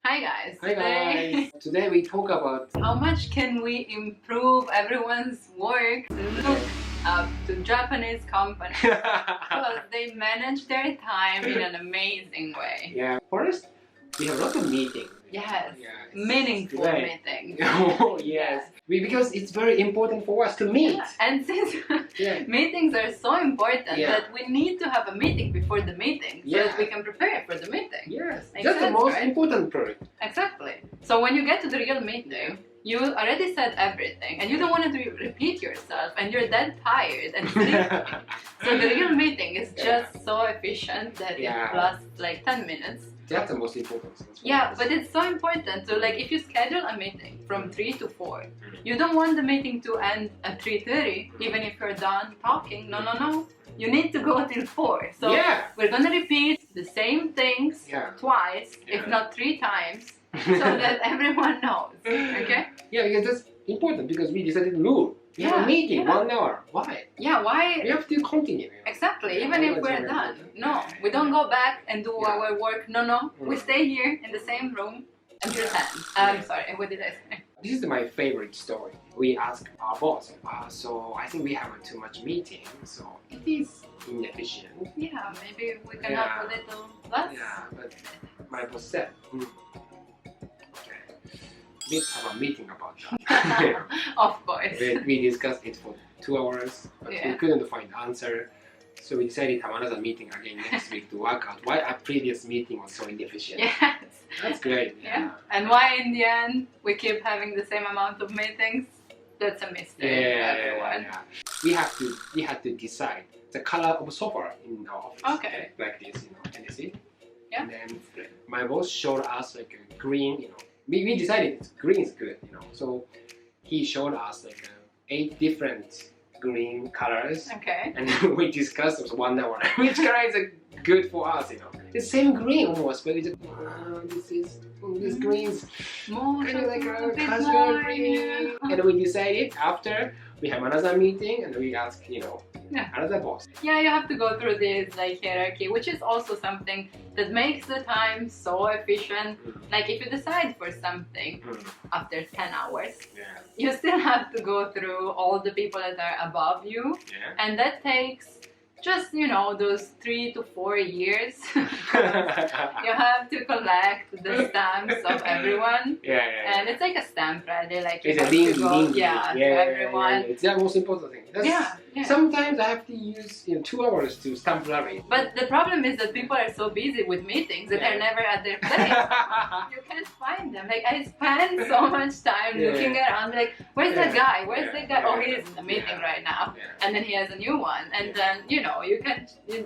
Hi guys. Hi guys. Today we talk about how much can we improve everyone's work to look up to Japanese companies because they manage their time in an amazing way. Yeah. First, we have a lot of meetings. Yes. Yeah, Meaningful right. meetings. Oh yes. Because it's very important for us to meet. Yeah. And since meetings are so important that we need to have a meeting before the meeting so that we can prepare for the meeting. Yes. Makes That's sense, the most right? important part. Exactly. So when you get to the real meeting, you already said everything and you don't want to repeat yourself and you're dead tired and sleepy. So the real meeting is just so efficient that it lasts like 10 minutes. That's the most important thing. Yeah, but it's so important. So like if you schedule a meeting from 3 to 4, you don't want the meeting to end at 3:30 even if you're done talking. No. You need to go till 4. So we're gonna repeat the same things twice, if not 3 times, so that everyone knows. Okay? Yeah, because that's important because we decided to move. We have a meeting, 1 hour. Why? Yeah, why? We have to continue. Exactly, even if we're done. No, we don't go back and do our work. No. We stay here in the same room until 10. I'm sorry, what did I say? This is my favorite story. We asked our boss, so I think we have too much meeting, so it is inefficient. Yeah, maybe we can have a little less. Yeah, but my boss said, let's have a meeting about that. Of course. We discussed it for 2 hours, but we couldn't find answer. So we decided to have another meeting again next week to work out why our previous meeting was so inefficient. Yes. That's great. Yeah. And why in the end we keep having the same amount of meetings? That's a mistake for everyone. We had to decide the color of sofa in our office. Okay. Like this, can you see? Yeah. And then my boss showed us like a green, we decided green is good, So he showed us like 8 different green colors. Okay. And we discussed for 1 hour which color is good for us, It's same green almost, but it's this green is kind of like a casual green. And we decided after we have another meeting and we ask, another boss. Yeah, you have to go through this like hierarchy, which is also something that makes the time so efficient. Like if you decide for something after 10 hours, you still have to go through all the people that are above you, and that takes just those 3 to 4 years. You have to collect the stamps of everyone, and it's like a stamp rally. Like you have to go, to everyone. It's the most important thing. Sometimes I have to use 2 hours to stamp rally. But the problem is that people are so busy with meetings that they're never at their place. You can't find them. Like I spend so much time looking around, like where's that guy? Where's that guy? Oh, he's in the meeting right now, and then he has a new one, and then you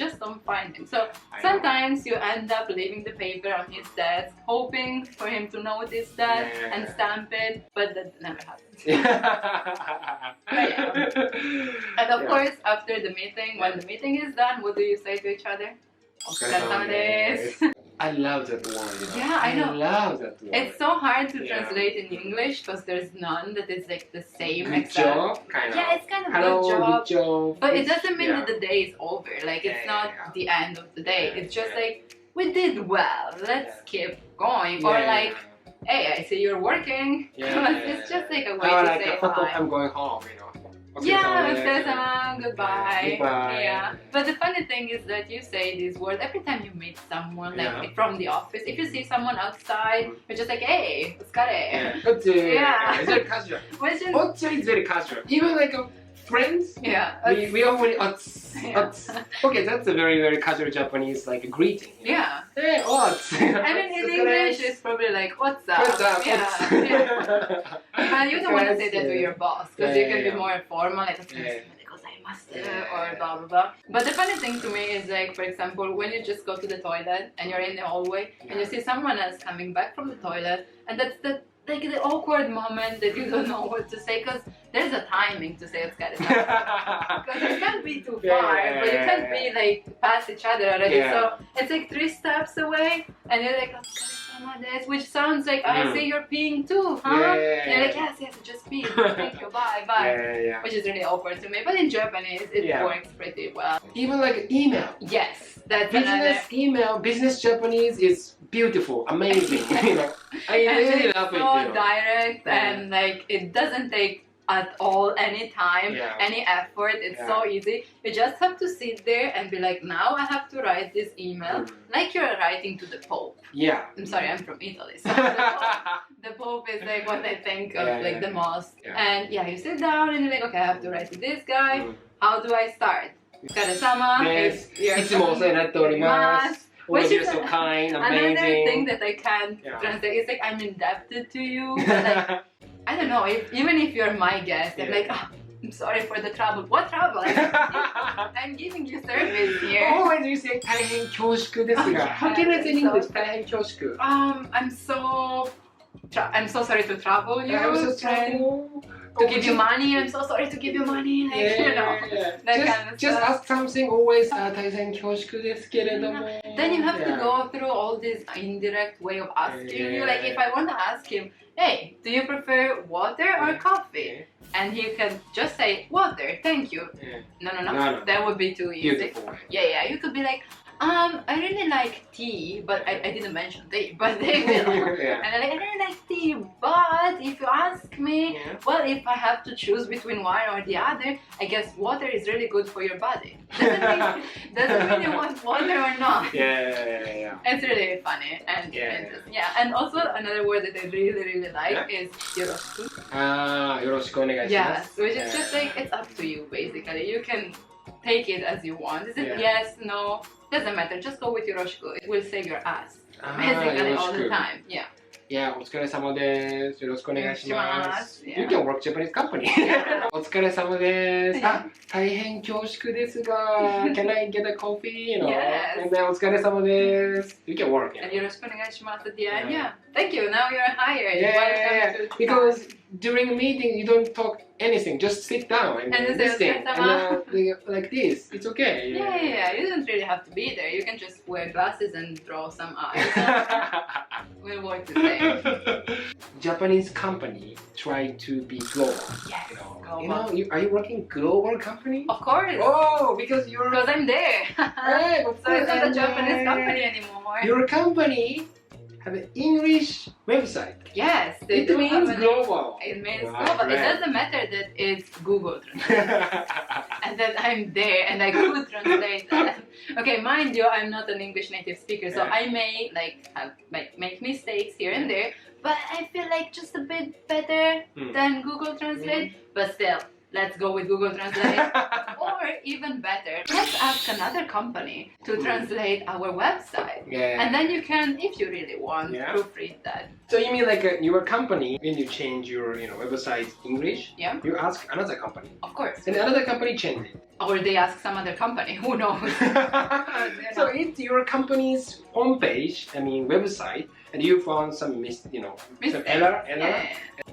just don't find him. So sometimes you end up leaving the paper on his desk, hoping for him to notice that and stamp it, but that never happens. And of course, after the meeting, when the meeting is done, what do you say to each other? I love that word. Yeah, I know. I love that word. It's so hard to translate in English because there's none that is like the same. Good job, kind of. Yeah, it's kind of good job. But it doesn't mean that the day is over. Like it's not the end of the day. It's just like we did well. Let's keep going. Or like, hey, I see you're working. It's just like a way to say hi. I'm going home, goodbye. Goodbye. Yeah. But the funny thing is that you say these words every time you meet someone, like from the office. If you see someone outside, you're just like, hey, otsukare. It's very casual. Otsu is very casual. Even like friends, we often okay, that's a very, very casual Japanese like greeting. Yeah. Hey, what's? I mean, in English, it's probably like, what's up? What's up? But you don't want to say that to your boss because you can be more formal, like, or blah blah blah. But the funny thing to me is like, for example, when you just go to the toilet and you're in the hallway and you see someone else coming back from the toilet, and that's the awkward moment that you don't know what to say because there's a timing to say otsukare. Because it can't be too far, but you can't be like past each other already. So it's like 3 steps away, and you're like otsukare-sama desu, which sounds like I see you're peeing too, huh? And you're like yes, just pee. Thank you, bye. Which is really awkward to me. But in Japanese, it works pretty well. Even like email. Yes, that's business email. Business Japanese is beautiful, amazing. I really love it. So direct and like it doesn't take at all any time, any effort. It's so easy. You just have to sit there and be like, now I have to write this email like you're writing to the Pope. Yeah. I'm sorry, I'm from Italy, so the Pope is like what I think of like the most. And you sit down and you're like, okay, I have to write to this guy. How do I start? Kare-sama, yes. いつもお世話になっております。 Which you're is so kind, amazing. Another thing that I can't translate. It's like I'm indebted to you. But like, I don't know. Even if you're my guest, I'm like, oh, I'm sorry for the trouble. What trouble? I'm giving you service here. Always you say 大変恐縮ですが。How can I say in English? 大変恐縮。I'm so sorry to trouble you. I'm so sorry. To give you money, I'm so sorry to give you money. Like, you know, that kind of just stuff. ask something always 大変恐縮ですけれども。Then you have to go through all this indirect way of asking you. Like if I want to ask him, hey, do you prefer water or coffee? And he can just say water, thank you. No. That would be too easy. Beautiful. Yeah. You could be like, I really like tea, but I didn't mention tea, but they will. And I'm like, I really like tea, but if you ask me, well, if I have to choose between one or the other, I guess water is really good for your body. Doesn't really want water or not. Yeah. It's really funny and and also another word that I really like is yoroshiku. よろしくお願いします。 Yes, which is just like it's up to you basically. You can take it as you want. Is it yes, no? Doesn't matter. Just go with yoroshiku. It will save your ass. Basically all the time. Yeah, お疲れ様です。よろしくお願いします。Yeah. You can work Japanese company. お疲れ様です。大変恐縮ですが、Can I get a coffee? You know? Yes. And then お疲れ様です。You can work. And よろしくお願いします at the end. Yeah. Thank you. Now you're hired. Yeah. Because during a meeting you don't talk anything. Just sit down and listen. And like this. It's okay. Yeah. You don't really have to be there. You can just wear glasses and draw some eyes. We'll work the same. Japanese company try to be global. Yes, global. You know, are you working global company? Of course. Oh, because I'm there. Right, so it's not a Japanese company anymore. Your company have an English website. Yes, it means global. It means global. It doesn't matter that it's Google Translate and that I'm there and I could translate that. Okay, mind you, I'm not an English native speaker, so I may make mistakes here and there, but I feel like just a bit better than Google Translate. But still, let's go with Google Translate. Or even better, let's ask another company to translate our website. And then you can, if you really want, proofread that. So you mean like your company, when you change your website English, you ask another company? Of course. And another company change it? Or they ask some other company, who knows? So it's your company's homepage, website, and you found some some error.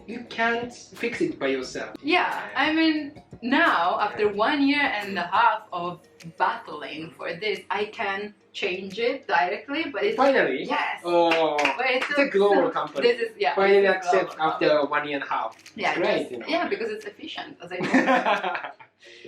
You can't fix it by yourself. Yeah, I mean, now after 1.5 years of battling for this, I can change it directly, but it's finally. Yes. Oh, but it's a global company. This is finally accept after 1.5 years. Yeah, great. Because it's efficient, as I know.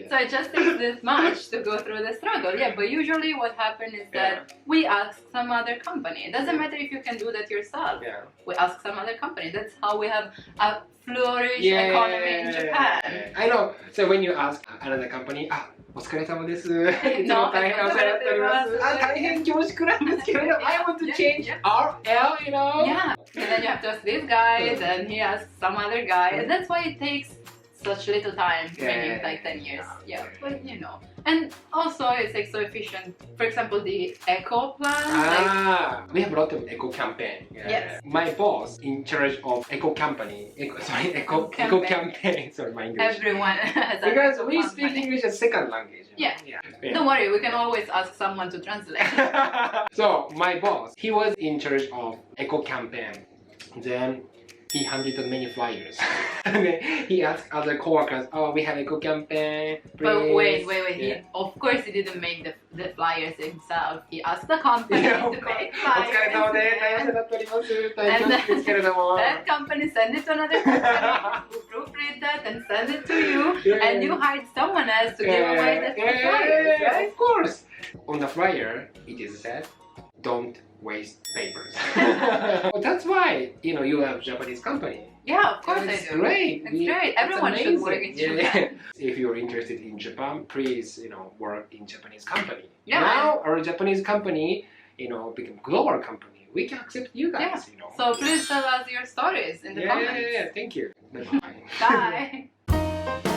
So it just takes this much to go through the struggle. Yeah, but usually what happens is that we ask some other company. It doesn't matter if you can do that yourself. We ask some other company. That's how we have a flourish economy in Japan. I know. So when you ask another company, お疲れ様です。いつも大変お世話になっております。大変恐縮なんですけれど、I want to change RL, Yeah. And then you have to ask this guy, then he asks some other guy, and that's why it takes such little time, maybe like 10 years. Yeah, but and also it's like so efficient. For example, the eco plan. We have a lot of eco campaign. Yes. My boss in charge of eco company. Eco campaign. Sorry, my English. Everyone has a because we speak English as second language. Yeah. Don't worry, we can always ask someone to translate. So my boss, he was in charge of eco campaign. Then he handed many flyers. And then he asked other coworkers, we have eco campaign. But wait. Of course he didn't make the flyers himself. He asked the company to make flyers. And that company sent it to another company who proofread that and send it to you. And you hired someone else to give away the flyers, right? Of course. On the flyer, it is said, don't waste papers. That's why, you know, you have Japanese company. Yeah, of course It's I do. great. It's great. Everyone should work in Japan. If you're interested in Japan, please, you know, work in Japanese company. Yeah. Now our Japanese company, you know, become global company. We can accept you guys, you know. So please tell us your stories in the comments. Yeah. Thank you. Bye-bye. Bye.